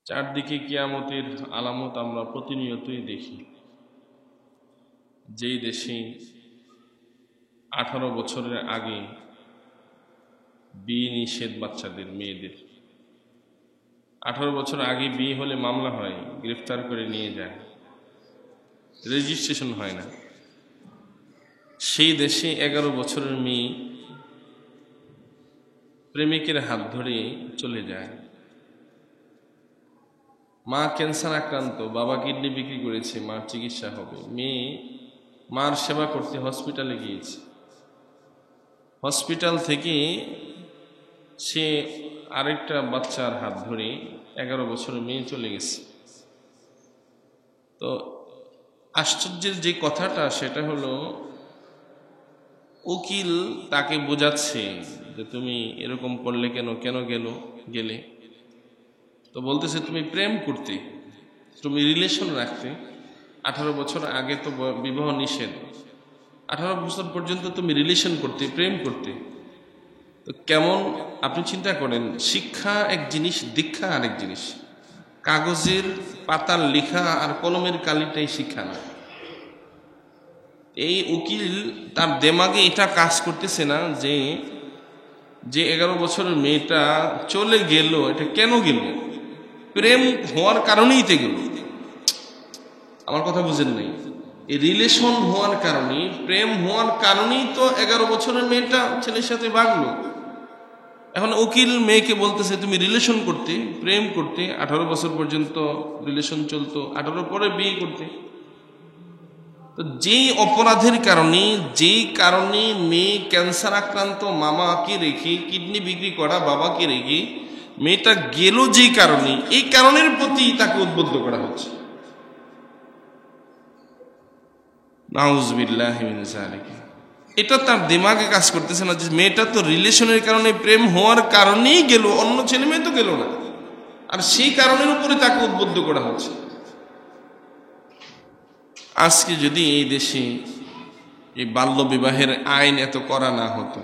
চারদিকে কিয়ামতের আলামত আমরা প্রতিনিয়তই দেখি। যেই দেশে 18 বছরের আগে বিয়ে নিষেধ বাচ্চাদের, মেয়েদের 18 বছর আগে বিয়ে হলে মামলা হয়, গ্রেফতার করে নিয়ে যায়, রেজিস্ট্রেশন হয় না। সেই দেশে 11 বছরের মেয়ে প্রেমিকের হাত ধরে চলে যায়। মা ক্যান্সার আক্রান্ত, বাবা কিডনি বিক্রি করেছে, মার চিকিৎসা হবে, মেয়ে মার সেবা করতে হসপিটালে গিয়েছে। হসপিটাল থেকে সে আরেকটা বাচ্চার হাত ধরে 11 বছরের মেয়ে চলে গেছে। তো আশ্চর্যের যে কথাটা সেটা হলো, উকিল তাকে বোঝাচ্ছে যে তুমি এরকম করলে কেন গেলে। তো বলতেছে তুমি প্রেম করতে, তুমি রিলেশন রাখতে। 18 বছর আগে তো বিবাহ নিষেধ, 18 বছর পর্যন্ত তুমি রিলেশন করতে, প্রেম করতে। তো কেমন আপনি চিন্তা করেন, শিক্ষা এক জিনিস, দীক্ষা আরেক জিনিস। কাগজের পাতার লেখা আর কলমের কালিটাই শিক্ষা না। এই উকিল তার দেমাগে এটা কাজ করতেছে না যে 11 বছরের মেয়েটা চলে গেল, এটা কেন গেল? প্রেম হওয়ার কারণেই তো গেল। আমার কথা বুঝেন নাই? এই রিলেশন হওয়ার কারণে, প্রেম হওয়ার কারণেই তো 11 বছরের মেয়েটা ছেলের সাথে ভাগলো। এখন উকিল মেয়েকে বলতেছে তুমি রিলেশন করতে, প্রেম করতে, 18 বছর পর্যন্ত রিলেশন চলতো, 18 পরে বিয়ে করতে। তো যেই অপরাধের কারণে, যেই কারণে মেয়ে ক্যান্সার আক্রান্ত মামাকে রেখে, কিডনি বিক্রি করা বাবাকে রেখে মেয়েটা গেল, যেই কারণে, এই কারণের প্রতি তাকে উদ্বুদ্ধ করা হচ্ছে। নাউযুবিল্লাহি মিন যালিক। এটা তার দিমাগে কাজ করতেছে না যে মেয়েটা তো রিলেশনের কারণে, প্রেম হওয়ার কারণেই গেল, অন্য ছেলে মেয়ে তো গেল না, আর সেই কারণের উপরে তাকে উদ্বুদ্ধ করা হচ্ছে। আজকে যদি এই দেশে এই বাল্য বিবাহের আইন এত করা না হতো,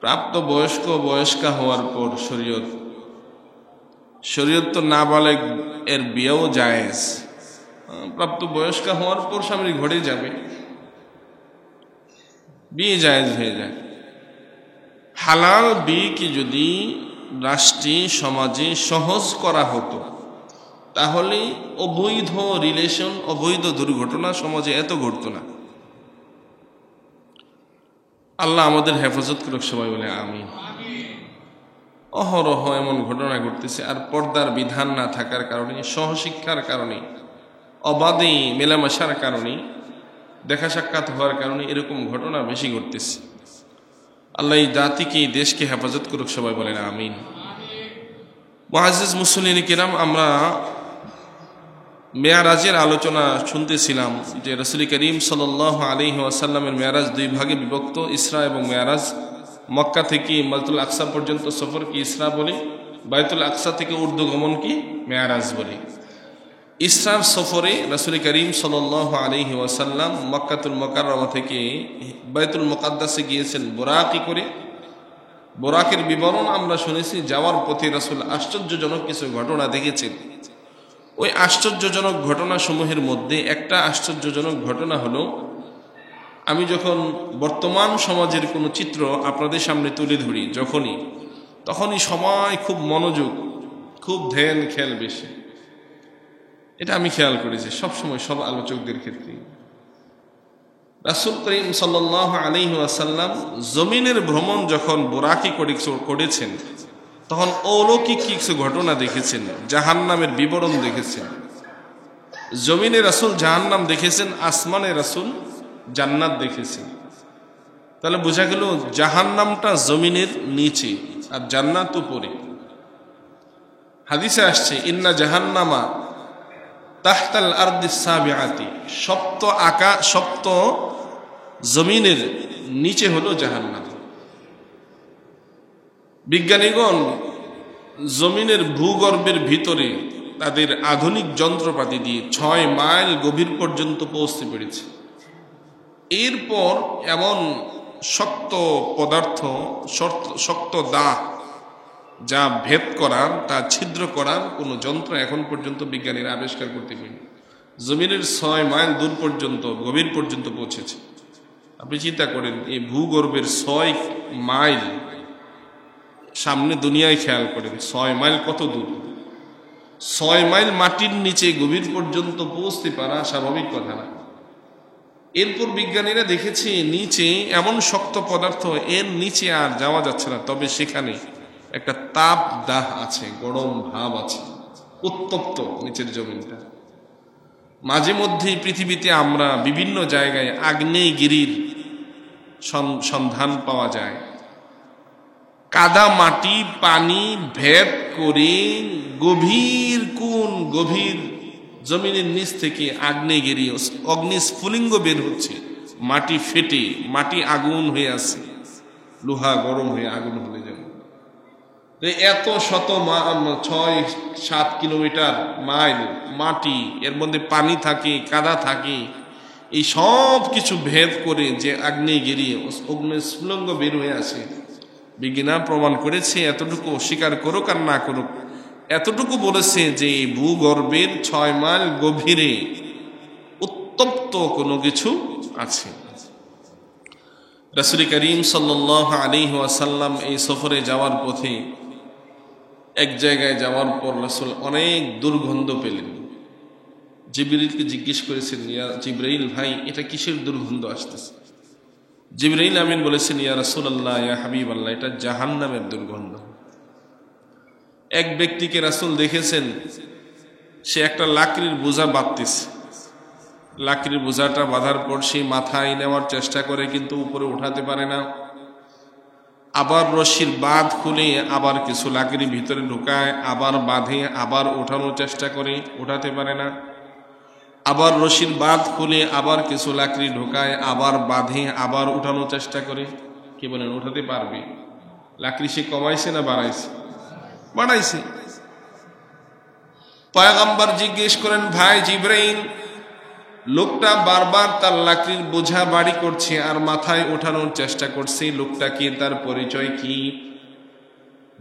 প্রাপ্ত বয়স্ক বয়স্কা হওয়ার পর শরীয়ত তো নাবালেগ এর বিয়েও জায়েজ, প্রাপ্ত বয়স্কা হওয়ার পর স্বামীর ঘরে যাবে, বিয়ে জায়েজ হয়ে যায়। হালাল বিয়েকে যদি রাষ্ট্রে, সমাজে সহজ করা হতো, তাহলে অবৈধ রিলেশন, অবৈধ দুর্ঘটনা সমাজে এত ঘটতো না। আল্লাহ আমাদের হেফাজত করুক, সবাই বলে আমিন। অহরহ এমন ঘটনা ঘটতেছে, আর পর্দার বিধান না থাকার কারণে, সহশিক্ষার কারণে, অবাধে মেলামেশার কারণে, দেখা সাক্ষাৎ হওয়ার কারণে এরকম ঘটনা বেশি ঘটতেছে। আল্লাহ এই জাতিকে, এই দেশকে হেফাজত করুক, সবাই বলেন আমিন। মুআজ্জিজ মুসলিম কিরাম, আমরা মেয়ারাজের আলোচনা শুনতেছিলাম যে রাসূল করিম সাল্লাল্লাহু আলাইহি ওয়াসাল্লামের মেয়ারাজ দুই ভাগে বিভক্ত, ইসরা এবং মেয়ারাজ। মক্কা থেকে বাইতুল আকসা পর্যন্ত সফর কি ইসরা বলে, বাইতুল আকসা থেকে ঊর্ধ্বগমন কি মেয়ারাজ বলে। ইসরার সফরে রাসূল করিম সাল্লাল্লাহু আলাইহি ওয়াসাল্লাম মক্কাতুল মুকাররমা থেকে বাইতুল মুকাদ্দাসে গিয়েছেন বোরাকি করে। বোরাকের বিবরণ আমরা শুনেছি, যাওয়ার পথে রাসূল আশ্চর্যজনক কিছু ঘটনা দেখেছেন। ওই আশ্চর্যজনক ঘটনাসমূহের মধ্যে একটা আশ্চর্যজনক ঘটনা হলো, আমি যখন বর্তমান সমাজের কোনো চিত্র আপনাদের সামনে তুলে ধরি তখনই সবাই খুব মনোযোগ, খুব ধ্যান খেয়াল বেশি। এটা আমি খেয়াল করেছি সবসময় সব আলোচকদের ক্ষেত্রে। রাসূল করিম সাল্লাল্লাহু আলাইহি ওয়াসাল্লাম জমিনের ভ্রমণ যখন বোরাকি করেছেন, তখন অলৌকিক কিছু ঘটনা দেখেছেন, জাহান্নামের বিবরণ দেখেছেন। জমিনে রাসূল জাহান্নাম দেখেছেন, আসমানে রাসূল জান্নাত দেখেছেন। তাহলে বোঝা গেল জাহান্নামটা জমিনের নিচে আর জান্নাত উপরে। হাদিসে আসছে, ইন্না জাহান্নামা তাহতাল আরদিস সাবিআতি, সপ্ত জমিনের নিচে হলো জাহান্নাম। বিজ্ঞানীগণ জমিনের ভূগর্ভের ভিতরে তাদের আধুনিক যন্ত্রপাতি দিয়ে 6 মাইল গভীর পর্যন্ত পৌঁছতে পেরেছে। এরপর এমন শক্ত পদার্থ, শক্ত দাহ যা ভেদ করার, তা ছিদ্র করার কোনো যন্ত্র এখন পর্যন্ত বিজ্ঞানীরা আবিষ্কার করতে পারেনি। জমিনের 6 মাইল দূর পর্যন্ত, গভীর পর্যন্ত পৌঁছেছে। আপনি চিন্তা করেন, এই ভূগর্ভের 6 মাইল সামনে দুনিয়ায় খেয়াল করেন, 6 মাইল কত দূর। 6 মাইল মাটির নিচে গভীর পর্যন্ত পৌঁছতে পারা স্বাভাবিক কথা না। এরপর বিজ্ঞানীরা দেখেছে নিচে এমন শক্ত পদার্থ, এর নিচে আর যাওয়া যাচ্ছে না, তবে সেখানে একটা তাপ দাহ আছে, গরম ভাব আছে, উত্তপ্ত নিচের জমিনটা। মাঝে মধ্যেই পৃথিবীতে আমরা বিভিন্ন জায়গায় আগ্নেয়গিরির সন্ধান পাওয়া যায়। কাদা মাটি পানি ভেদ করে গভীর গভীর জমিনের নিচ থেকে আগ্নেয়গিরি, অগ্নিস্ফুলিঙ্গ বের হচ্ছে, মাটি ফেটে মাটি আগুন হয়ে আছে, লোহা গরম হয়ে আগুন হয়ে যাবে। এত শত 6-7 কিলোমিটার মাইল মাটি, এর মধ্যে পানি থাকে, কাদা থাকে, এই সব কিছু ভেদ করে যে আগ্নেয়গিরি, অগ্নিস্ফুলিঙ্গ বের হয়ে আসে। বিজ্ঞান প্রমাণ করেছে, এতটুকু অস্বীকার করুক আর না করুক, এতটুকু বলেছে যে ভূগর্ভের 6 মাইল গভীরে উত্তপ্ত কোনো কিছু আছে। রাসূল করিম সাল্লাল্লাহু আলাইহি ওয়াসাল্লাম এই সফরে যাওয়ার পথে এক জায়গায় যাওয়ার পর রাসূল অনেক দুর্গন্ধ পেলেন। জিবরিলকে জিজ্ঞেস করেছেন, ইয়া জিবরাইল ভাই, এটা কিসের দুর্গন্ধ আসতেছে? জিবরাইল আমিন বলেছেন, ইয়া রাসূলুল্লাহ, ইয়া হাবিবাল্লাহ, এটা জাহান্নামের দুর্গন্ধ। এক ব্যক্তিকে রাসূল দেখেছেন, সে একটা লাকড়ির বোঝা বাঁধতেছে। লাকড়ির বোঝাটা বাঁধার পর সে মাথায় নেওয়ার চেষ্টা করে, কিন্তু উপরে উঠাতে পারে না। আবার রশির বাঁধ খুলে আবার কিছু লাকড়ি ভিতরে ঢুকায়, আবার বাঁধে, আবার ওঠানোর চেষ্টা করে, উঠাতে পারে না। আবার রশির বাঁধ খুলে আবার কিছু লাকড়ি ঢোকায়, আবার বাঁধে, আবার উঠানোর চেষ্টা করে। কি বলেন, উঠাতে পারবে? লাকড়ি সে কমাইছে না বাড়াইছে? বাড়াইছে। পয়গম্বর জিজ্ঞেস করেন, ভাই জিবরাইল, লোকটা বারবার তার লাকড়ির বোঝা বাড়ি করছে আর মাথায় ওঠানোর চেষ্টা করছে, লোকটা কি, তার পরিচয় কি?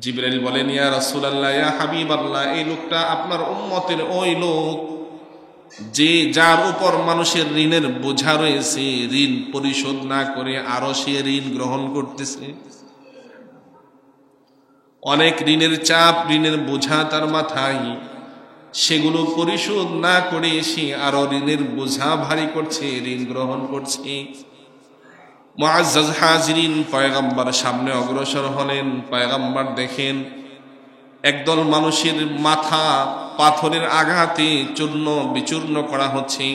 জিবরাইল বলেন, ইয়া রাসূলুল্লাহ, ইয়া হাবিবাল্লাহ, এই লোকটা আপনার উম্মতের ওই লোক যে যার উপর মানুষের ঋণের বোঝা রয়েছে, ঋণ পরিশোধ না করে আরো সে ঋণ গ্রহণ করতেছে। অনেক ঋণের চাপ, ঋণের বোঝা তার মাথায়, সেগুলো পরিশোধ না করে সে আরো ঋণের বোঝা ভারী করছে, ঋণ গ্রহণ করছে। মুআজ্জাজ হাজিরিন, পয়গম্বর সামনে অগ্রসর হলেন। পয়গম্বর দেখেন একদল মানুষের মাথা পাথরের আঘাতে চূর্ণ বিচূর্ণ করা হচ্ছে।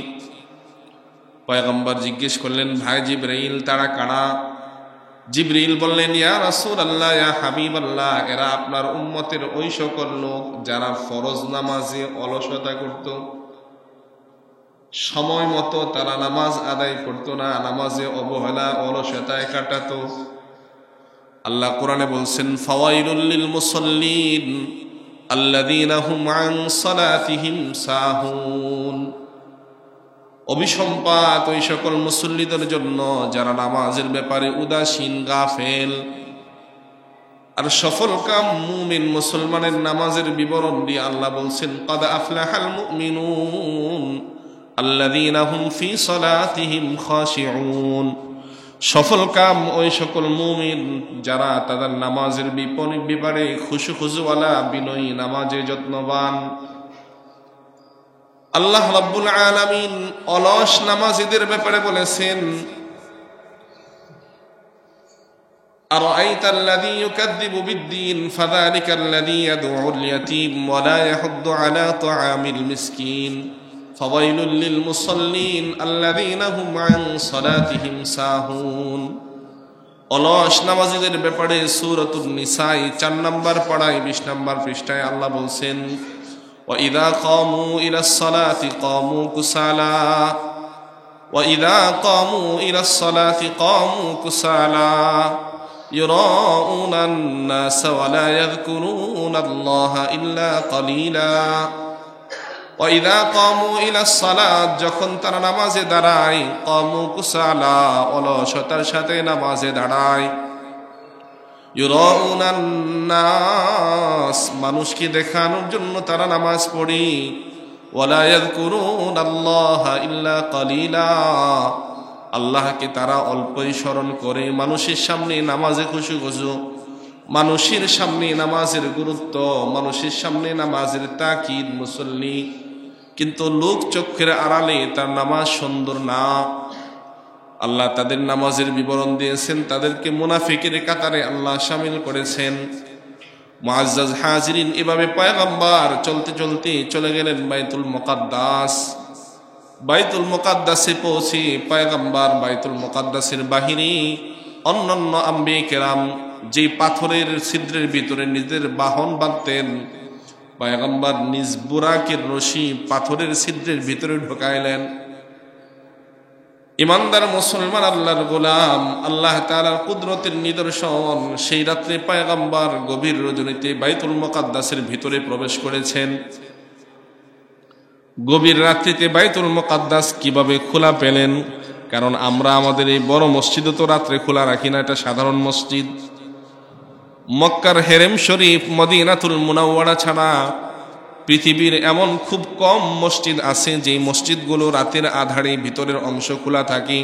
পয়গম্বর জিজ্ঞেস করলেন, ভাই জিবরাইল, তারা কারা? জিবরিল বললেন, ইয়া রাসূলুল্লাহ, ইয়া হাবিবাল্লাহ, এরা আপনার উম্মতের ওই সকল লোক যারা ফরজ নামাজে অলসতা করত। সময় মতো তারা নামাজ আদায় করত না, নামাজে অবহেলা অলসতায় কাটাতো। আল্লাহ কোরআনে বলছেন, ফাওয়াইলুল লিল মুসাল্লিন আল্লাযীনা হুম আন সালাতিহিম সাহুন। অভিসম্পাত ওই সকল মুসল্লিদের জন্য যারা নামাজের ব্যাপারে উদাসীন, গাফেল। আর সফলকাম মুমিন মুসলমানের নামাজের বিবরণ দিয়ে আল্লাহ বলছেন, ক্বাদ আফলাহাল মুমিনুন আল্লাযীনা হুম ফি সালাতিহিম খাশিউন। সফলকাম ওই সকল মুমিন যারা তাদের নামাজের ব্যাপারে খুশুখুজুওয়ালা, বিনয়ী, নামাজে যত্নবান। আল্লাহ রাব্বুল আলামিন অলস নামাজীদের ব্যাপারে বলেছেন, আরাআইতাল্লাযী ইউকাযযিবু বিদ্দীন ফাযালিকাল্লাযী ইয়াদউল ইয়াতীম ওয়া লা ইয়াহুদ্দু আলা তাআমিল মিসকিন ফাওয়াইলুল লিল মুসাল্লিন আল্লাযীনা হুম আন সালাতিহিম সাহুন। অলস নামাজীদের ব্যাপারে সূরাতুন নিসা 4 নম্বর পাড়ায় 20 নম্বর পৃষ্ঠায় আল্লাহ বলছেন, وَإِذَا قَامُوا إِلَى الصَّلَاةِ قَامُوا كُسَالَى وَإِذَا قَامُوا إِلَى الصَّلَاةِ قَامُوا كُسَالَى يُرَاءُونَ النَّاسَ وَلَا يَذْكُرُونَ اللَّهَ إِلَّا قَلِيلًا وَإِذَا قَامُوا إِلَى الصَّلَاةِ যখন তারা নামাজে দাঁড়ায়, قَامُوا كُسَالَى অলসতার সাথে নামাজে দাঁড়ায়। ইউরাউনান নাস, মানুষকে দেখানোর জন্য তারা নামাজ পড়ে। ওয়ালা ইয়াযকুরুনাল্লাহা ইল্লা কালিলা, আল্লাহকে তারা অল্পই স্মরণ করে। মানুষের সামনে নামাজে খুশু খুশু, মানুষের সামনে নামাজের গুরুত্ব, মানুষের সামনে নামাজের তাকিদ মুসল্লি, কিন্তু লোক চক্ষের আড়ালে তার নামাজ সুন্দর না। আল্লাহ তাদের নামাজের বিবরণ দিয়েছেন, তাদেরকে মুনাফিকের কাতারে আল্লাহ শামিল করেছেন। মুআজ্জাজ হাজিরিন, এভাবে পয়গম্বর চলতে চলতে চলে গেলেন বাইতুল মুকাদ্দাস। বাইতুল মুকাদ্দাসে পৌঁছে পয়গম্বর বাইতুল মুকাদ্দাসের বাহিরে অন্যান্য আম্বিয়া কেরাম যে পাথরের ছিদ্রের ভিতরে নিজের বাহন বাঁধতেন, পয়গম্বর নিজ বুরাকের রশি পাথরের ছিদ্রের ভিতরে ঢোকাইলেন। ইমানদার মুসলমান, আল্লাহর গোলাম, আল্লাহ তাআলার কুদরতের নিদর্শন, সেই রাত্রে পয়গম্বর গভীর রজনীতে বাইতুল মুকাদ্দাসের ভিতরে প্রবেশ করেছেন। গভীর রাত্রিতে বাইতুল মুকাদ্দাস কিভাবে খোলা পেলেন? কারণ আমরা আমাদের এই বড় মসজিদও তো রাত্রে খোলা রাখি না, এটা সাধারণ মসজিদ। মক্কার হেরেম শরীফ, মদিনাতুল মুনাওয়ারা ছাড়া পৃথিবীর এমন খুব কম মসজিদ আছে যে মসজিদগুলো রাতের আধারে ভিতরের অংশ খোলা থাকে।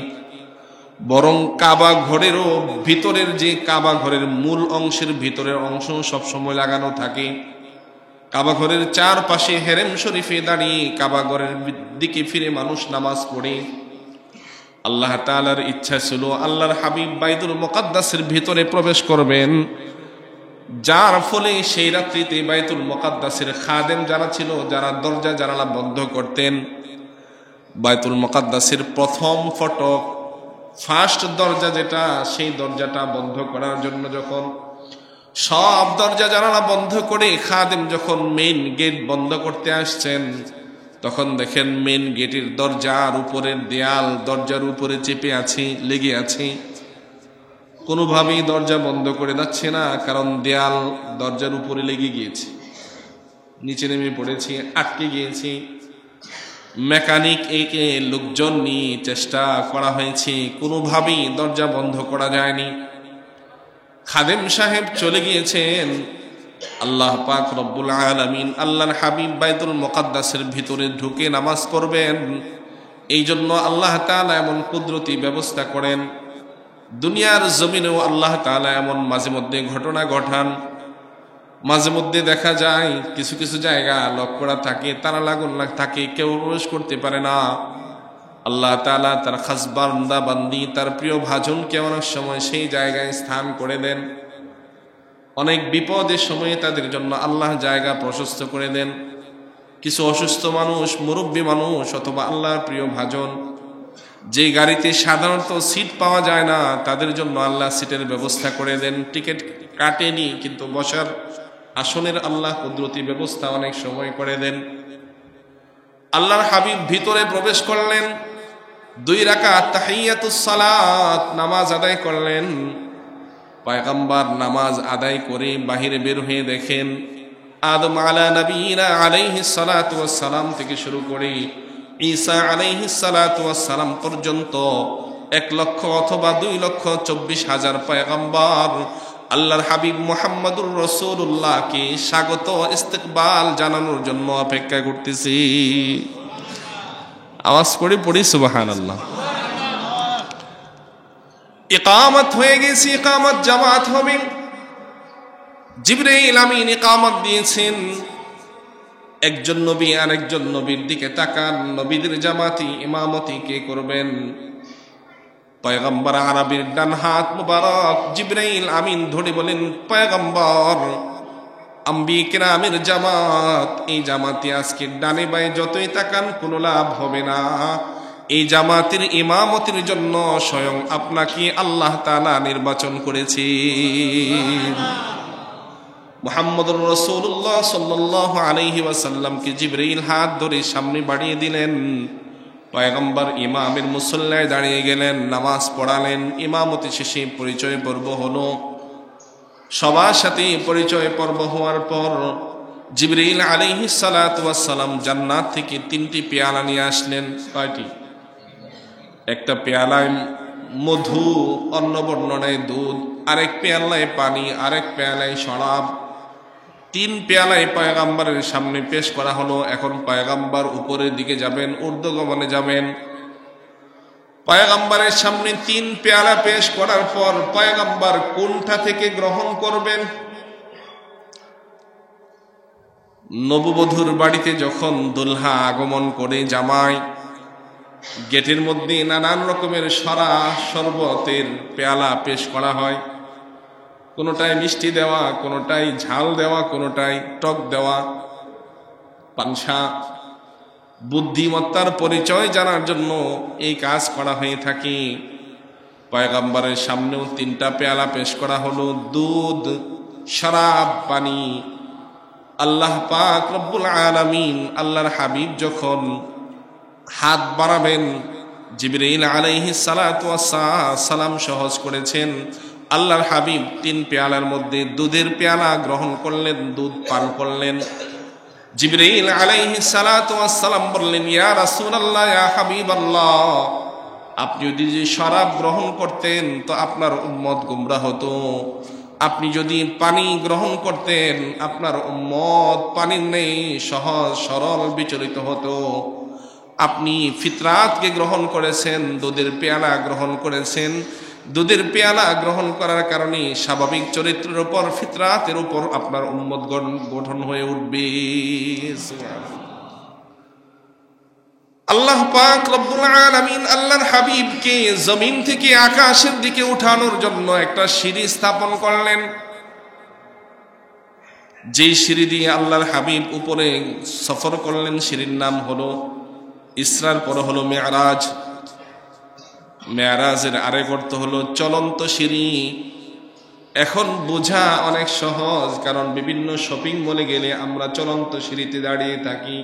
বরং কাবা ঘরেরও ভিতরের যে কাবা ঘরের মূল অংশের ভিতরের অংশ সবসময় লাগানো থাকে। কাবা ঘরের চারপাশে হেরেম শরীফে দাঁড়িয়ে কাবা ঘরের দিকে ফিরে মানুষ নামাজ পড়ে। আল্লাহ তাআলার ইচ্ছা ছিল আল্লাহর হাবিব বাইতুল মুকাদ্দাসের ভিতরে প্রবেশ করবেন, যার ফলে সেই রাত্রিতে বাইতুল মুকাদ্দাসের খাদেম যারা ছিল, যারা দরজা জানালা বন্ধ করতেন, বাইতুল মুকাদ্দাসের প্রথম ফটক, ফার্স্ট দরজা যেটা, সেই দরজাটা বন্ধ করার জন্য যখন সব দরজা জানালা বন্ধ করে খাদেম যখন মেইন গেট বন্ধ করতে আসছেন, তখন দেখেন মেইন গেটের দরজার উপরের দেয়াল দরজার উপরে চেপে আছে, লেগে আছে। কোনোভাবেই দরজা বন্ধ করে যাচ্ছে না, কারণ দেয়াল দরজার উপরে লেগে গিয়েছে, নিচে নেমে পড়েছে, আটকে গিয়েছে। মেকানিক একে লোকজন নিয়ে চেষ্টা করা হয়েছে, কোনোভাবেই দরজা বন্ধ করা যায়নি। খাদেম সাহেব চলে গিয়েছেন। আল্লাহ পাক রব্বুল আলামিন আল্লাহর হাবিব বাইতুল মুকাদ্দাসের ভিতরে ঢুকে নামাজ পড়বেন, এই জন্য আল্লাহ তাআলা এমন কুদরতি ব্যবস্থা করেন। দুনিয়ার জমিনেও আল্লাহ তাআলা এমন মাঝে মধ্যে ঘটনা ঘটান। মাঝে মধ্যে দেখা যায় কিছু কিছু জায়গা লক করা থাকে, তারা লাগুন থাকে, কেউ প্রবেশ করতে পারে না। আল্লাহ তাআলা তার খাস বান্দা বান্দি, তার প্রিয় ভাজনকে অনেক সময় সেই জায়গায় স্থান করে দেন। অনেক বিপদের সময়ে তাদের জন্য আল্লাহ জায়গা প্রশস্ত করে দেন। কিছু অসুস্থ মানুষ, মুরব্বী মানুষ অথবা আল্লাহর প্রিয় ভাজন, যে গাড়িতে সাধারণত সিট পাওয়া যায় না, তাদের জন্য আল্লাহ সিটের ব্যবস্থা করে দেন। টিকিট কাটেনি কিন্তু বসার আসনের আল্লাহ কুদরতি ব্যবস্থা অনেক সময় করে দেন। আল্লাহর হাবিব ভিতরে প্রবেশ করলেন, 2 রাকাত তাহিয়াতুস সালাত নামাজ আদায় করলেন। পয়গম্বর নামাজ আদায় করে বাহিরে বের হয়ে দেখেন আদম আলা নবীনা আলাইহিস সালাতু ওয়াস সালাম থেকে শুরু করে ঈসা আলাইহিস সালাতু ওয়াস সালাম পর্যন্ত 1 লক্ষ অথবা 2,24,000 পয়গম্বর আল্লাহর হাবিব মুহাম্মদুর রাসূলুল্লাহকে স্বাগত ইস্তেকবাল জানানোর জন্য অপেক্ষা করতেছি। আওয়াজ করে পড়ি সুবহানাল্লাহ। ইকামত হয়ে গেছে, ইকামত জামাত হবে। জিবরাইল আমিন ইকামত দিয়েছেন। একজন নবী আর একজন নবীর দিকে তাকান, নবীদের জামাতি ইমামতি কে করবেন? পয়গম্বর আরবীর ডান হাত মুবারক জিবরাইল আমিন ধরে বলেন, পয়গম্বর আম্বিয়া কিরামের জামাত, এই জামাতে আজকে ডানে বায়ে যতই তাকান কোনো লাভ হবে না। এই জামাতের ইমামতির জন্য স্বয়ং আপনাকে আল্লাহ তাআলা নির্বাচন করেছেন। মুহাম্মদুর রাসূলুল্লাহ সাল্লাল্লাহু আলাইহি ওয়াসাল্লামকে জিবরাইল হাত ধরে সামনে বাড়িয়ে দিলেন। পয়গম্বর ইমামের মুসল্লায় দাঁড়িয়ে গেলেন, নামাজ পড়ালেন। ইমামতি শেষে পরিচয় পর্ব হলো। সবার সাথে পরিচয় পর্ব হওয়ার পর জিবরাইল আলাইহিস সালাতু ওয়াস সালাম জান্নাত থেকে 3টি পেয়ালা নিয়ে আসলেন। কয়টি? একটা পেয়ালায় মধু, অন্য বর্ণনায় দুধ, আরেক পেয়ালায় পানি, আরেক পেয়ালায় শরাব, 3 পেয়ালায় পয়গম্বরের সামনে পেশ করা হলো। এখন পয়গম্বর উপরের দিকে যাবেন, ঊর্ধ্বগমনে যাবেন। পয়গম্বরের সামনে 3 পেয়ালা পেশ করার পর পয়গম্বর কোনটা থেকে গ্রহণ করবেন? নববধূর বাড়িতে যখন দুলহা আগমন করে, জামাই গেটের মধ্যে নানান রকমের শরবতের পেয়ালা পেশ করা হয়। কোনোটায় মিষ্টি দেওয়া, কোনোটায় ঝাল দেওয়া, কোনোটায় টক দেওয়া, পানসা। বুদ্ধিমত্তার পরিচয় জানার জন্য এই কাজ করা হয়ে থাকে। পয়গম্বরের সামনেও 3টা পেয়ালা পেশ করা হলো, দুধ, শরাব, পানি। আল্লাহ পাক রব্বুল আলামিন, আল্লাহর হাবিব যখন হাত বাড়াবেন, জিবরাইল আলাইহিস সালাতু ওয়াস সালাম সহজ করেছেন। আল্লাহর হাবিব 3 পেয়ালার মধ্যে দুধের পেয়ালা গ্রহণ করলেন, দুধ পান করলেন। জিবরাইল আলাইহিস সালাতু ওয়াস সালাম বললেন, ইয়া রাসূলুল্লাহ, ইয়া হাবিবাল্লাহ, আপনি যদি শরাব গ্রহণ করতেন তো আপনার উম্মত গোমরাহ হতো। আপনি যদি পানি গ্রহণ করতেন, আপনার উম্মত পানির নেই সহজ সরল বিচলিত হতো। আপনি ফিতরাতকে গ্রহণ করেছেন, দুধের পেয়ালা গ্রহণ করেছেন। দুধের পেয়ালা গ্রহণ করার কারণে স্বাভাবিক চরিত্রের উপর, ফিতরাতের উপর আপনার উম্মত গঠন হয়ে উঠবে। আল্লাহ পাক রব্বুল আলামিন আল্লাহর হাবিবকে জমিন থেকে আকাশের দিকে উঠানোর জন্য একটা সিঁড়ি স্থাপন করলেন। যেই সিঁড়ি দিয়ে আল্লাহর হাবিব উপরে সফর করলেন, সিঁড়ির নাম হলো ইসরার পর হলো মেরাজ। মেরাজের আরেক অর্থ হলো চলন্ত সিঁড়ি। এখন বোঝা অনেক সহজ, কারণ বিভিন্ন শপিং মলে গেলে আমরা চলন্ত সিঁড়িতে দাঁড়িয়ে থাকি,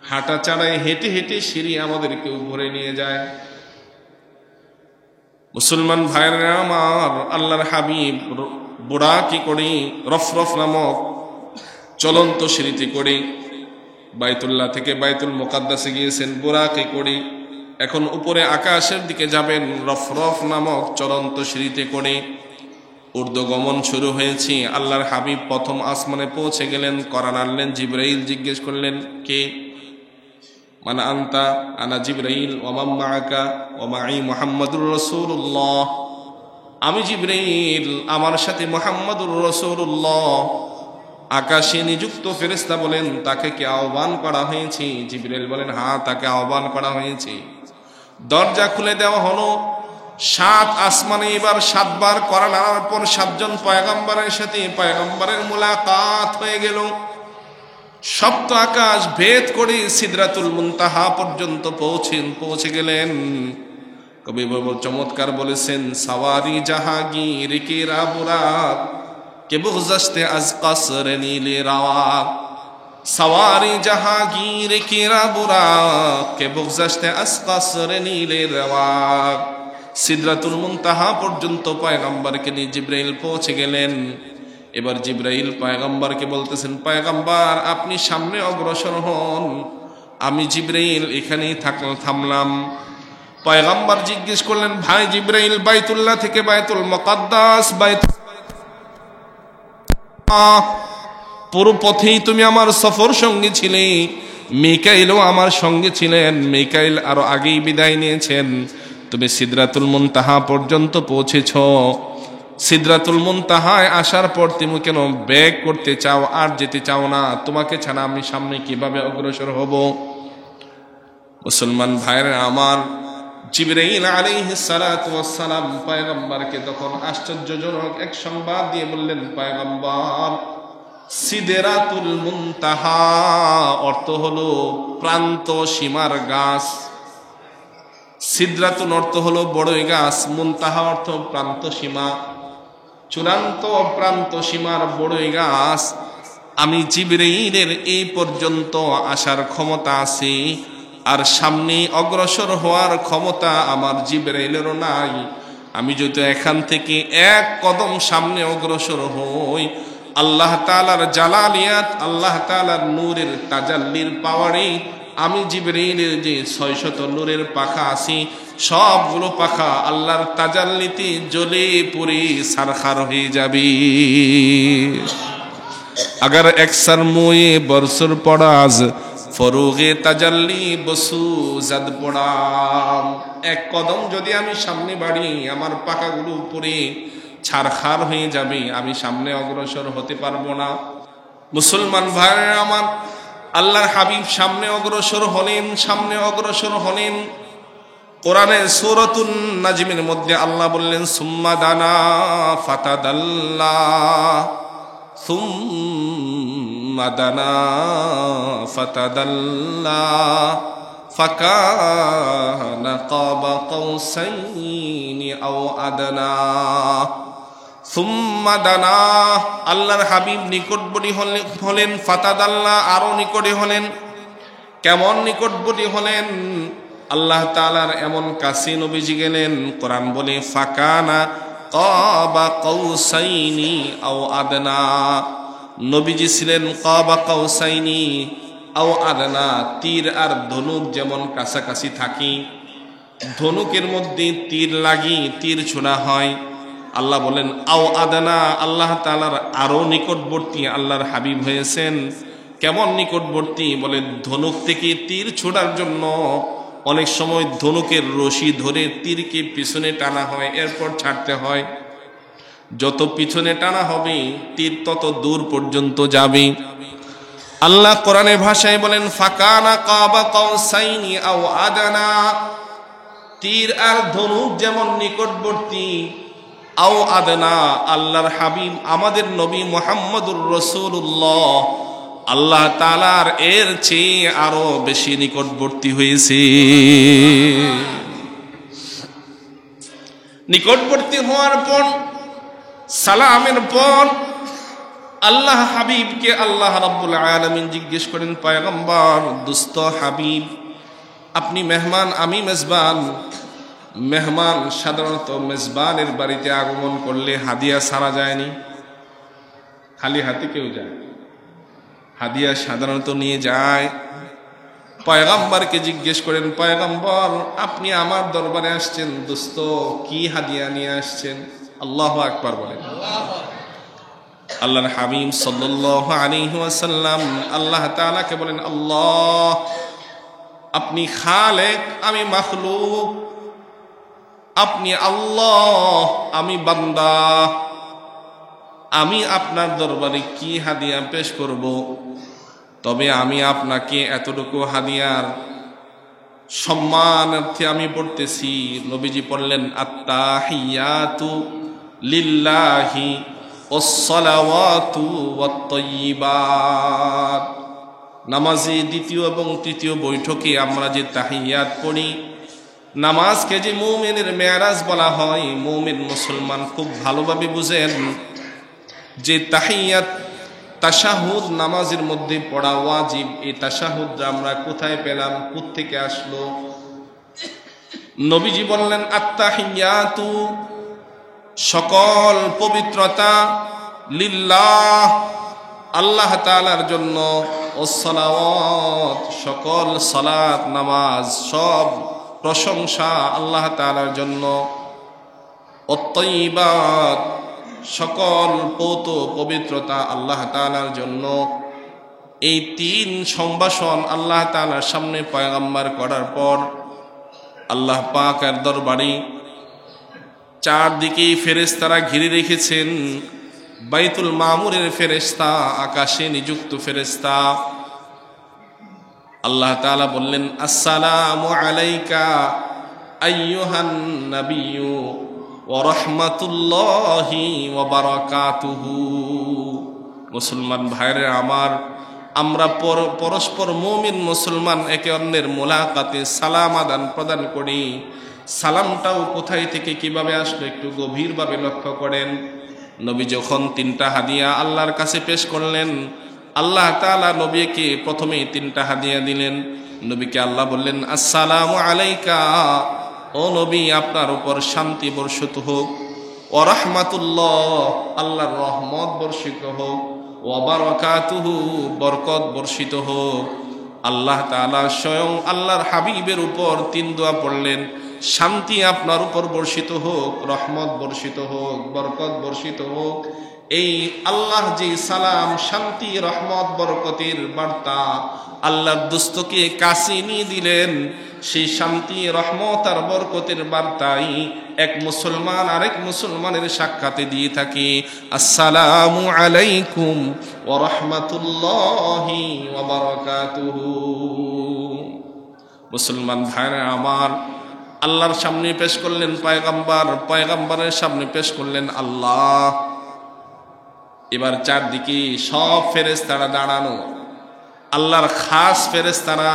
হাঁটা চালায় হেঁটে হেঁটে সিঁড়ি আমাদেরকে উপরে নিয়ে যায়। মুসলমান ভাইরা আমার, আল্লাহর হাবিব বুরাকি করে, রফরফ নামক চলন্ত সিঁড়িতে করে বাইতুল্লাহ থেকে বাইতুল মুকাদ্দাসে গিয়েছেন বুরাকি করে। এখন উপরে আকাশের দিকে যাবেন রফরফ নামক চলন্ত সিঁড়িতে করে। ঊর্ধ্বগমন শুরু হয়েছে। আল্লাহর হাবিব প্রথম আসমানে পৌঁছে গেলেন, কোরআন আনলেন। জিবরাইল জিজ্ঞেস করলেন, কে? মান আনতা? আনা জিবরাইল। ওয়া মান মাআকা? ওয়া মাই মুহাম্মাদুর রাসূলুল্লাহ। আমি জিবরাইল, আমার সাথে মুহাম্মাদুর রাসূলুল্লাহ। আকাশে নিযুক্ত ফেরেশতা বলেন, তাকে কি আহ্বান করা হয়েছে? জিবরাইল বলেন, হ্যাঁ, তাকে আহ্বান করা হয়েছে। দরজা খুলে দেওয়া হলো। 7 আসমানে এবার 7 বার কোরআন আনার পর 7 জন পয়গম্বরের সাথে পয়গম্বরের মুলাকাত হয়ে গেল। সপ্ত আকাশ ভেদ করে সিদরাতুল মুনতাহা পর্যন্ত পৌঁছে গেলেন। কবি চমৎকার বলেছেন, সাওয়ারি জাহাঙ্গীর কে রাবুরাত কে বুগজাস্তে আজ কসরে নীলে রাওয়াক। সাওয়ারি জাহাঙ্গীর কে রাবুরাত কে বুগজাস্তে আজ কসরে নীলে রাওয়াক। সিদরাতুল মুনতাহা পর্যন্ত পয়গম্বরকে নিয়ে জিবরাইল পৌঁছে গেলেন। এবার জিবরাইল পয়গম্বরকে বলতেছেন, পয়গম্বর আপনি সামনে অগ্রসর হন, আমি জিবরাইল এখানেই থামলাম। পয়গম্বর জিজ্ঞেস করলেন, ভাই জিবরাইল, বাইতুল্লাহ থেকে বাইতুল মুকাদ্দাস পুরো পথেই তুমি আমার সফর সঙ্গী ছিলে, মিকাইলও আমার সঙ্গে ছিলেন। মিকাইল আরো আগেই বিদায় নিয়েছেন। তুমি সিদরাতুল মুনতাহা পর্যন্ত পৌঁছেছ। সিদরাতুল মুনতাহায় আসার পর তুমি কেন ব্যাক করতে চাও, আর যেতে চাও না? তোমাকে ছাড়া আমি সামনে কিভাবে অগ্রসর হব? মুসলমান ভাইরা আমার, জিবরাইল আলাইহিস সালাতু ওয়াস সালাম পয়গম্বরকে তখন আশ্চর্যজনক এক সংবাদ দিয়ে বললেন, পয়গম্বর, সিদরাতুল মুনতাহা অর্থ হলো প্রান্ত সীমার গাছ। সিদরাতুল অর্থ হলো বড়ই গাছ, মুনতাহা অর্থ প্রান্ত সীমা, চূড়ান্ত প্রান্ত সীমার বড়ই গাছ। আমি জিবরাইলের এই পর্যন্ত আসার ক্ষমতা আছে, আর সামনে অগ্রসর হওয়ার ক্ষমতা আমার জিবরাইলেরও নাই। আমি যদি এখান থেকে 1 কদম সামনে অগ্রসর হই, আল্লাহ তাআলার জালালিয়াত, আল্লাহ তাআলার নূরের তাজাল্লির পাওয়ারে আমি জিবরীলের যে 600 নূরের পাখা আছি সবগুলো পাখা আল্লাহর তাজাল্লিতে জ্বলে পুড়ে সারখার হয়ে যাবে। अगर अक्सर मुए बरसुर पड़ाज फरुगे ताजाल्ली बसु जद पड़ाम एक कदम যদি আমি সামনে বাড়ি আমার পাকাগুলো উপরে ছারখার হয়ে যাবে, আমি সামনে অগ্রসর হতে পারবো না। মুসলমান ভাইরা আমার, আল্লাহর হাবিব সামনে অগ্রসর হলেন। কোরআনের সূরাতুন নাজমের মধ্যে আল্লাহ বললেন সুম্মা দানা ফাতাদাল্লা ثم دنا فتدلى فكان قاب قوسين أو أدنى ثم دنا আল্লাহর হাবিব নিকটবর্তী হলেন, ফাতাদাল্লা আরো নিকটে হলেন। কেমন নিকটবর্তী হলেন? আল্লাহ তাআলার এমন কাছে নবীজি গেলেন, কোরআন বলে ফাকানা কাবা কাউসাইনি আও আদনা, নবীজি ছিলেন কাবা কাউসাইনি আও আদনা, তীর আর ধনুক যেমন কাছাকাছি থাকি, ধনুকের মধ্যে তীর লাগি তীর ছোড়া হয়। আল্লাহ বলেন আও আদনা, আল্লাহ তাআলার আরো নিকটবর্তী আল্লাহর হাবিব হয়েছেন। কেমন নিকটবর্তী? বলে ধনুক থেকে তীর ছোড়ার জন্য অনেক সময় ধনুকের রশি ধরে তীরকে পিছনে টানা হয়, এরপর ছাড়তে হয়। যত পিছনে টানা হবে তীর তত দূর পর্যন্ত যাবে। আল্লাহ কোরআনের ভাষায় বলেন ফাকানা কাবা কাউসাইনি আও আদনা, তীর আর ধনুক যেমন নিকটবর্তী, আও আদনা, আল্লাহর হাবিব আমাদের নবী মুহাম্মদুর রাসূলুল্লাহ আল্লাহ তাআলার এর চেয়ে আরো বেশি নিকটবর্তী হয়েছে। নিকটবর্তী হওয়ার পর সালামের পর আল্লাহ হাবিবকে আল্লাহ রাব্বুল আলামিন জিজ্ঞেস করেন, পয়গম্বর দুস্থ হাবিব, আপনি মেহমান, আমি মেজবান। মেহমান সাধারণত মেজবানের বাড়িতে আগমন করলে হাদিয়া ছাড়া যায়নি, খালি হাতে কেউ যায়, হাদিয়া সাধারণত নিয়ে যায়। পয়গম্বরকে জিজ্ঞেস করেন, পয়গম্বর আপনি আমার দরবারে আসছেন, দোস্ত কি হাদিয়া নিয়ে আসছেন? আল্লাহু আকবার বলেন। আল্লাহর হাবিব সাল্লাল্লাহু আলাইহি ওয়াসাল্লাম আল্লাহ তাআলাকে বলেন, আল্লাহ আপনি খালেক, আমি মাখলুক, আপনি আল্লাহ, আমি বান্দা, আমি আপনার দরবারে কি হাদিয়া পেশ করব? তবে আমি আপনাকে এতটুকু হাদিয়ার সম্মানার্থে আমি পড়তেছি। নবীজি পড়লেন আত্তাহিয়াতু লিল্লাহি ওয়াসসালাওয়াতু ওয়াত-তাইয়্যিবাত। নামাজে দ্বিতীয় এবং তৃতীয় বৈঠকে আমরা যে তাহিয়াত পড়ি, নামাজকে যে মুমিনের মেরাজ বলা হয়, মুমিন মুসলমান খুব ভালোভাবে বুঝেন যে তাহিয়াত তাশাহুদ নামাজের মধ্যে পড়া ওয়াজিব। এই তাশাহুদ আমরা কোথায় পেলাম, কোত্থেকে আসলো? নবীজি বললেন আত্তাহিয়াতু, সকল পবিত্রতা, লিল্লাহ আল্লাহ তাআলার জন্য, ওয়াসসালাওয়াত সকল সালাত নামাজ সব প্রশংসা আল্লাহ তাআলার জন্য, ওয়াত-তাইয়্যিবাত সকল পৌত পবিত্রতা আল্লাহ তাআলার জন্য। এই তিন সম্ভাষণ আল্লাহ তাআলার সামনে পয়গম্বর করার পর আল্লাহ পাকের দরবারে চারদিকেই ফেরেশতারা ঘিরে রেখেছেন। বাইতুল মামুরের ফেরেশতা, আকাশে নিযুক্ত ফেরেশতা। আল্লাহ তাআলা বললেন আসসালামু আলাইকা আইয়ুহান নাবিয়্যু ওয়া রাহমাতুল্লাহি ওয়া বারাকাতুহু। মুসলমান ভাইরা আমার, আমরা পরস্পর মুমিন মুসলমান একে অন্যের মোলাকাতে সালাম আদান প্রদান করি। সালামটাও কোথায় থেকে কিভাবে আসলো একটু গভীরভাবে লক্ষ্য করেন। নবী যখন তিনটা হাদিয়া আল্লাহর কাছে পেশ করলেন, আল্লাহ তাআলা নবীকে প্রথমেই তিনটা হাদিয়া দিলেন। নবীকে আল্লাহ বললেন আসসালামু আলাইকা, ও নবী আপনার উপর শান্তি বর্ষিত হোক, ওয়া রাহমাতুল্লাহ আল্লাহর রহমত বর্ষিত হোক, ওয়া বারাকাতুহু বরকত বর্ষিত হোক। আল্লাহ তাআলা স্বয়ং আল্লাহর হাবিবের উপর 3 দোয়া পড়লেন, শান্তি আপনার উপর বর্ষিত হোক, রহমত বর্ষিত হোক, বরকত বর্ষিত হোক। এই আল্লাহ যে সালাম, শান্তি, রহমত, বরকতের বার্তা আল্লাহর দোস্তকে কাছে নিয়ে দিলেন, সেই শান্তি, রহমত আর বরকতের বার্তাই এক মুসলমান আরেক মুসলমানের সাক্ষাতে দিয়ে থাকে, আসসালামু আলাইকুম ওয়া রাহমাতুল্লাহি ওয়া বারাকাতুহু। মুসলমান ভাইরা আমার, আল্লাহর সামনে পেশ করলেন পয়গম্বর, পয়গম্বরের সামনে পেশ করলেন আল্লাহ। এবার চারদিকে সব ফেরেশতারা দাঁড়ানো। আল্লাহর খাস ফেরেশতারা,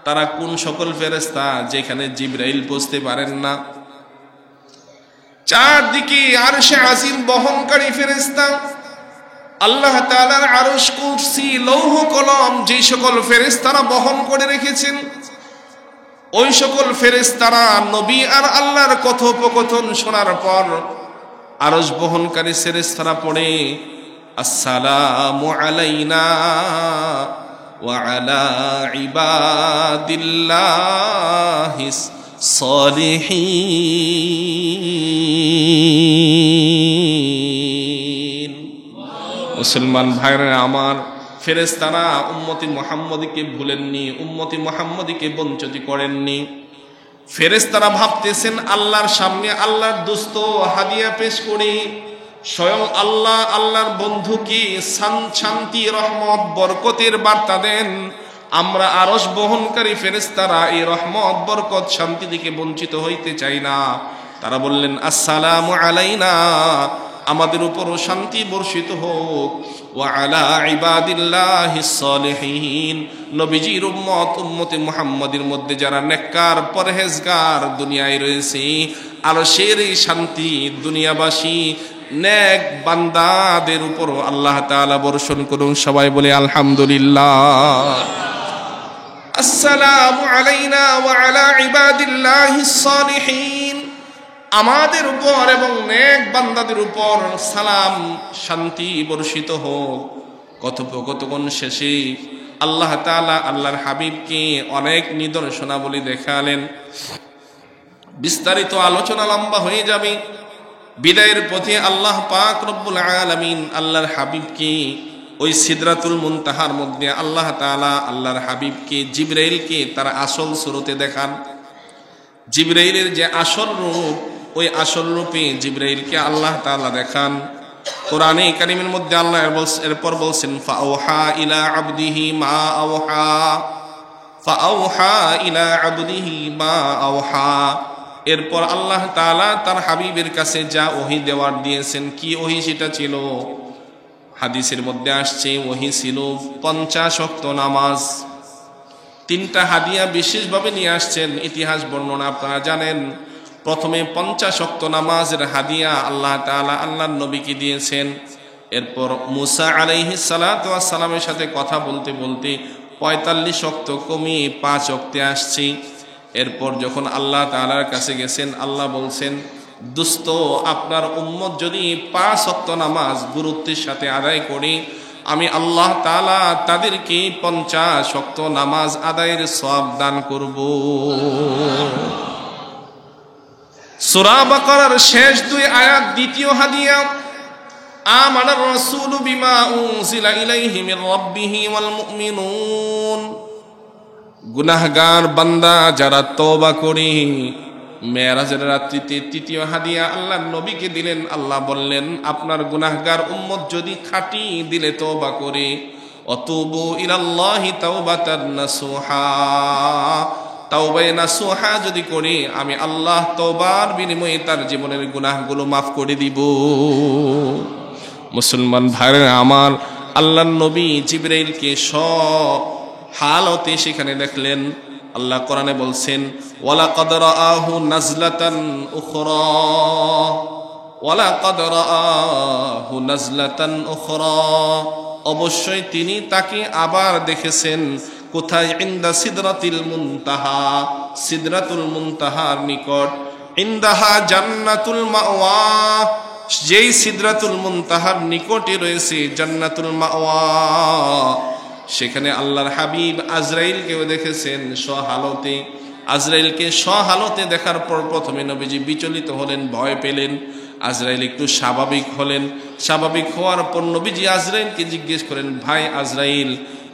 তারা কোন সকল ফেরেশতা? যেখানে জিবরাইল পৌঁছতে পারেন না। চারদিকে আরশে আজিম বহনকারী ফেরেশতা, আল্লাহ তাআলার আরশ, কুরসি, লৌহ কলম যে সকল ফেরেশতারা বহন করে রেখেছেন, ওই সকল ফেরেশতারা নবী আর আল্লাহর কথোপকথন শোনার পর আরশ বহনকারী ফেরেশতারা পড়ে, আসসালামু আলাইনা ওয়া আলা ইবাদিল্লাহিস সলিহিন। মুসলমান ভাইরা আমার, ফেরেশতারা উম্মতি মুহাম্মদীকে ভুলেননি, উম্মতি মুহাম্মদীকে বঞ্চিত করেননি। ফেরেশতারা ভাবতেছেন আল্লাহর সামনে আল্লাহর দোস্ত হাদিয়া পেশ করে স্বয়ং আল্লাহ আল্লাহর বন্ধুকে শান্তি, রহমত, বরকতের বার্তা দেন। আমরা আরশ বহনকারী ফেরেশতারা এই রহমত, বরকত, শান্তি থেকে বঞ্চিত হইতে চাই না। তারা বললেন, আসসালামু আলাইনা, আমাদের উপরও শান্তি বর্ষিত হোক, ওয়া আলা ইবাদিল্লাহিস সলিহিন, নবীজির উম্মত, উম্মতে মুহাম্মদের মধ্যে যারা নেককার, পরহেজগার দুনিয়ায় রয়েছে, আরশের এই শান্তি দুনিয়াবাসী নেক বান্দাদের উপর আল্লাহ তাআলা বর্ষণ করুন। সবাই বলে আলহামদুলিল্লাহ। আসসালামু আলাইনা ওয়া আলা ইবাদিল্লাহিস সলিহিন, আমাদের উপর এবং নেক বান্দাদের উপর সালাম, শান্তি বর্ষিত হোক। কথোপকথন শেষে আল্লাহ তাআলা আল্লাহর হাবিবকে অনেক নিদর্শনাবলী দেখালেন। বিস্তারিত আলোচনা লম্বা হয়ে যাবে। বিদায়ের পথে আল্লাহ পাক রব্বুল আলামিন আল্লাহর হাবিবকে ওই সিদরাতুল মুনতাহার মধ্যে আল্লাহ তাআলা আল্লাহর হাবিবকে, জিবরাইলকে তার আসল সুরতে দেখান। জিবরাইলের যে আসল রূপ, ওই আসল রূপে জিবরাইলকে আল্লাহ তাআলা দেখান। কোরআনে কারীমের মধ্যে আল্লাহ এরপর বলছেন, ফাআওহা ইলা আবদিহি মা আওহা, ফাআওহা ইলা আবদিহি মা আওহা। এরপর আল্লাহ তাআলা তার হাবিবের কাছে যা ওহী দেওয়ার দিয়েছেন, কি ওহী সেটা ছিল? হাদিসের মধ্যে আসছে ওহী ছিল 50 ওয়াক্ত নামাজ। 3টা হাদিয়া বিশেষভাবে নিয়ে আসছেন, ইতিহাস বর্ণনা আপনারা জানেন। প্রথমে 50 ওয়াক্ত নামাজের হাদিয়া আল্লাহ তাআলা আল্লাহর নবীকে দিয়েছেন। এরপর মুসা আলাইহিস সালাতু ওয়াস সালামের সাথে কথা বলতে বলতে 45 ওয়াক্ত কমিয়ে 5 ওয়াক্তে আসছে। এরপর যখন আল্লাহ তাআলার কাছে গেছেন, আল্লাহ বলছেন, দোস্ত, আপনার উম্মত যদি 5 ওয়াক্ত নামাজ গুরুত্বের সাথে আদায় করে, আমি আল্লাহ তাআলা তাদেরকে 50 ওয়াক্ত নামাজ আদায়ের সওয়াব দান করব। সূরা বাকারার শেষ 2 আয়াত, দ্বিতীয় হাদিয়া, আমানার রাসূলু বিমা উনজিলা ইলাইহি মির রাব্বিহি ওয়াল মুমিনুন। গুনাহগার বান্দা যারা তওবা করে, মেরাজের রাত্রিতে 3য় হাদিয়া আল্লাহর নবীকে দিলেন। আল্লাহ বললেন, আপনার গুনাহগার উম্মত যদি খাঁটি দিলে তওবা করে, অতুবু ইলাল্লাহি তাওবাতান নাসুহা, তাওবায়ে নাসুহা যদি করে, আমি আল্লাহ তওবার বিনিময়ে তার জীবনের গুনাহগুলো মাফ করে দিব। মুসলমান ভাইরা আমার, আল্লাহর নবী জিবরাইলকে সব হালতে সেখানে দেখলেন। আল্লাহ কোরআনে বলছেন, ওয়ালাকাদ রাআহু নাজলাতান উখরা, ওয়ালাকাদ রাআহু নাজলাতান উখরা, অবশ্যই তিনি তাকে আবার দেখেছেন। কোথায়? ইনদা সিদরাতিল মুনতাহা, সিদরাতুল মুনতাহার নিকট। ইনদাহা জান্নাতুল মাওয়া, যেই সিদরাতুল মুনতাহার নিকটে রয়েছে জান্নাতুল মাওয়া। সেখানে আল্লাহর হাবিব আজরাইলকেও দেখেছেন স্বহালতে। আজরাইলকে স্বহালতে দেখার পর প্রথমে নবীজি বিচলিত হলেন, ভয় পেলেন। আজরাইল একটু স্বাভাবিক হলেন। স্বাভাবিক হওয়ার পর নবীজি আজরাইলকে জিজ্ঞেস করেন, ভাই আজরাইল,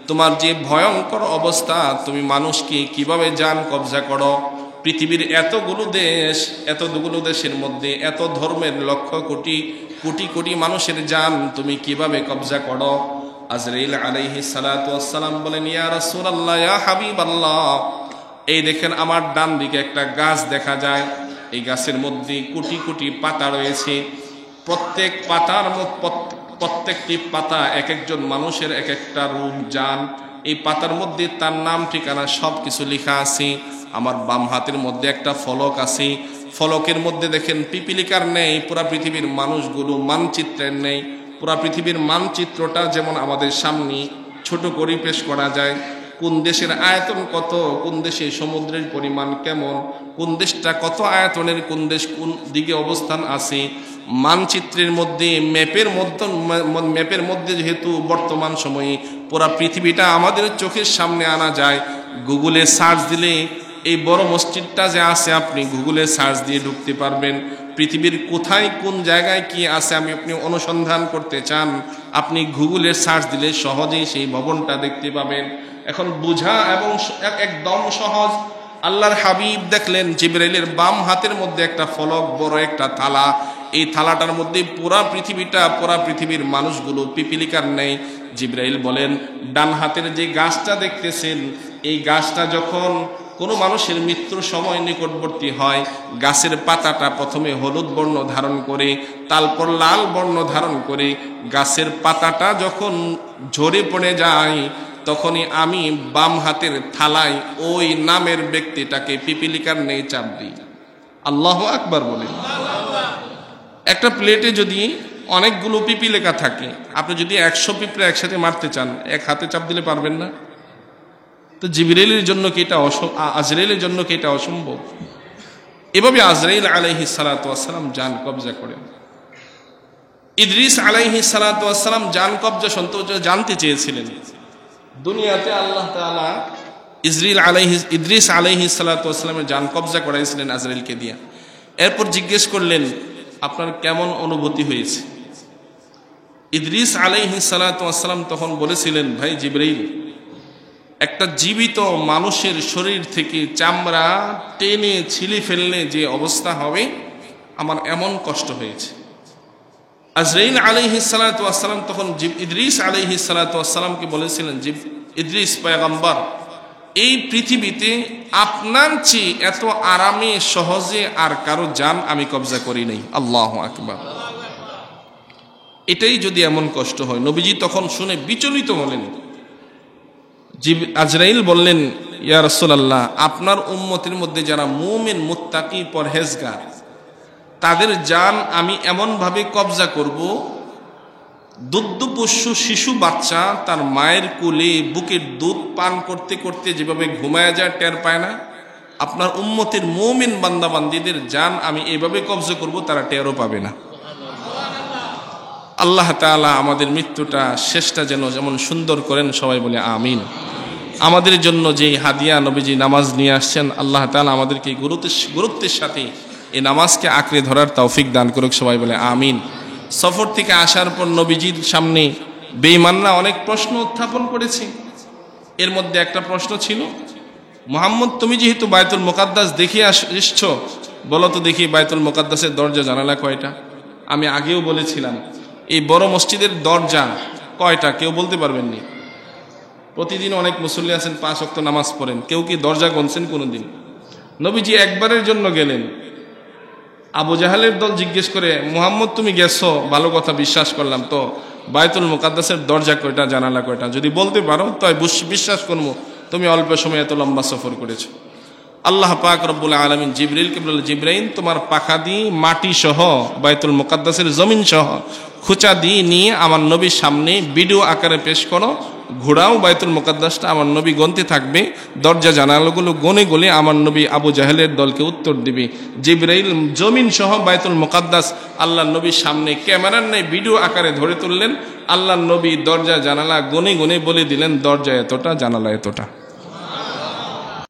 তোমার যে ভয়ঙ্কর অবস্থা, তুমি মানুষকে কিভাবে জান কবজা করো? পৃথিবীর এতগুলো দেশের মধ্যে এত ধর্মের লক্ষ কোটি কোটি কোটি মানুষের জান তুমি কিভাবে কবজা করো? আজরাইল আলাইহিস সালাতু ওয়াস সালাম বলেন, ইয়া রাসূলুল্লাহ, ইয়া হাবিবাল্লাহ, এই দেখেন আমার ডান দিকে একটা গাছ দেখা যায়। এই গাছের মধ্যে কোটি কোটি পাতা রয়েছে। প্রত্যেকটি পাতা এক একজন মানুষের এক একটা রূপ, জান। এই পাতার মধ্যে তার নাম, ঠিকানা সব কিছু লেখা আছে। আমার বাম হাতের মধ্যে একটা ফলক আছে। ফলকের মধ্যে দেখেন পিপিলিকার নেই, পুরা পৃথিবীর মানুষগুলো মানচিত্রের নেই। পুরা পৃথিবীর মানচিত্রটা যেমন আমাদের সামনে ছোট করে পেশ করা যায়, কোন দেশের আয়তন কত, কোন দেশে সমুদ্রের পরিমাণ কেমন, কোন দেশটা কত আয়তনের, কোন দেশ কোন দিকে অবস্থান আছে, মানচিত্রের মধ্যে ম্যাপের মধ্যে যেহেতু বর্তমান সময়ে পুরা পৃথিবীটা আমাদের চোখের সামনে আনা যায়। গুগলে সার্চ দিলে এই বড় মসজিদটা যে আছে, আপনি গুগলে সার্চ দিয়ে ঢুকতে পারবেন। পৃথিবীর কোথায় কোন জায়গায় কি আছে আপনি অনুসন্ধান করতে চান, আপনি গুগলে সার্চ দিলে সহজেই সেই ভবনটা দেখতে পাবেন। এখন বুঝা এবং একদম সহজ। আল্লাহর হাবিব দেখলেন জিবরাইলের বাম হাতের মধ্যে একটা ফলক, বড় একটা থালা। এই থালাটার মধ্যে পুরা পৃথিবীর মানুষগুলো পিপিলিকার নেই। জিবরাইল বলেন, ডান হাতের যে গাছটা দেখতেছেন, এই গাছটা যখন কোনো মানুষের মৃত্যুর সময় নিকটবর্তী হয়, গাছের পাতাটা প্রথমে হলুদ বর্ণ ধারণ করে, তারপর লাল বর্ণ ধারণ করে। গাছের পাতাটা যখন ঝরে পড়ে যায়, তখনই আমি বাম হাতের থালায় ওই নামের ব্যক্তিটাকে পিপিলিকার নেই চাপ দিই। আল্লাহু আকবার বলে। একটা প্লেটে যদি অনেকগুলো পিপিলিকা থাকে, আপনি যদি 100 পিঁপড়া একসাথে মারতে চান, এক হাতে চাপ দিলে পারবেন না। তো জিবরাইলের জন্য কি এটা আজরাইলের জন্য কি এটা অসম্ভব? এভাবে আজরাইল আলাইহিস সালাতু ওয়াস সালাম জান কবজা করেন। ইদ্রিস আলাইহিস সালাতু ওয়াস সালাম জান কবজা সম্পর্কে জানতে চেয়েছিলেন। দুনিয়াতে আল্লাহ তাআলা ইদ্রিস আলাইহিস সালাতু ওয়াস সালামের জান কবজা করাইছিলেন আজরাইলকে দিয়া। এরপর জিজ্ঞেস করলেন, আপনার কেমন অনুভূতি হয়েছে? ইদ্রিস আলাইহিস সালাতু ওয়াস সালাম তখন বলেছিলেন, ভাই জিবরাইল, একটা জীবিত মানুষের শরীর থেকে চামড়া টেনে ছিলে ফেললে যে অবস্থা হবে, আমার এমন কষ্ট হয়েছে। আজরাইল আলাইহিস সালাতু ওয়াস সালাম তখন ইদ্রিস আলাইহিস সালাতু ওয়াস সালামকে বলেছিলেন, ইদ্রিস পয়গম্বর, এই পৃথিবীতে আপনার চেয়ে এত আরামে সহজে আর কারো জান আমি কবজা করি নাই। আল্লাহু আকবার। এটাই যদি এমন কষ্ট হয়। নবীজি তখন শুনে বিচলিত হলেন। আজরাইল বললেন, ইয়া রাসূলুল্লাহ, আপনার উম্মতের মধ্যে যারা মুমিন, মুত্তাকি, পরহেজগার, তাদের জান আমি এমন ভাবে কবজা করব, দুগ্ধপোষ্য শিশু বাচ্চা তার মায়ের কোলে বুকের দুধ পান করতে করতে যেভাবে ঘুমায় যায়, টের পায় না, আপনার উম্মতের মুমিন বান্দাবান্দীদের জান আমি এভাবে কবজা করব, তারা টেরও পাবে না। আল্লাহ তাআলা আমাদের মৃত্যুটা শেষটা যেমন সুন্দর করেন, সবাই বলে আমিন। আমাদের জন্য যে হাদিয়া নবীজি নামাজ নিয়ে আসছেন, আল্লাহ তাআলা আমাদেরকে গুরুত্বের সাথে এই নামাজকে আঁকড়ে ধরার তৌফিক দান করুক, সবাই বলে আমিন। সফর থেকে আসার পর নবীজির সামনে বেঈমানরা অনেক প্রশ্ন উত্থাপন করেছে। এর মধ্যে একটা প্রশ্ন ছিল, মুহাম্মদ, তুমি যেহেতু বায়তুল মুকাদ্দাস দেখে এসছো, বলো তো দেখি বায়তুল মুকাদ্দাসের দরজা জানালা কয়টা? আমি আগেও বলেছিলাম, এই বড় মসজিদের দরজা কয়টা কেউ বলতে পারবেন নি? প্রতিদিন অনেক মুসল্লি আছেন, 5 ওয়াক্ত নামাজ পড়েন, কেউ কি দরজা গুনছেন কোনোদিন? নবীজি একবারের জন্য গেলেন। আবু জাহালের দল জিজ্ঞেস করে, মুহাম্মদ তুমি গেছো, ভালো কথা, বিশ্বাস করলাম, তো বায়তুল মুকাদ্দাসের দরজা কয়টা, জানালা কয়টা? যদি বলতে পারো তাই বিশ্বাস করবো তুমি অল্প সময় এত লম্বা সফর করেছো। আল্লাহ পাক রব্বুল আলামিন জিবরিলকে বললেন, জিবরাইল, তোমার পাখা দিয়ে মাটি সহ বায়তুল মুকাদ্দাসের জমিন সহ খুঁচা দিয়ে নিয়ে আমার নবীর সামনে ভিডিও আকারে পেশ করো, ঘোড়াও বাইতুল মুকাদ্দাসটা আমার নবী গনতে থাকবে, দরজা জানালাগুলো গনে গলে আমার নবী আবু জাহেলের দলকে উত্তর দিবে। জিবরাইল জমিন সহ বাইতুল মুকাদ্দাস আল্লাহ নবীর সামনে ক্যামেরার নেই ভিডিও আকারে ধরে তুললেন। আল্লাহ নবী দরজা জানালা গনে গনে বলে দিলেন, দরজা এতটা, জানালা এতটা।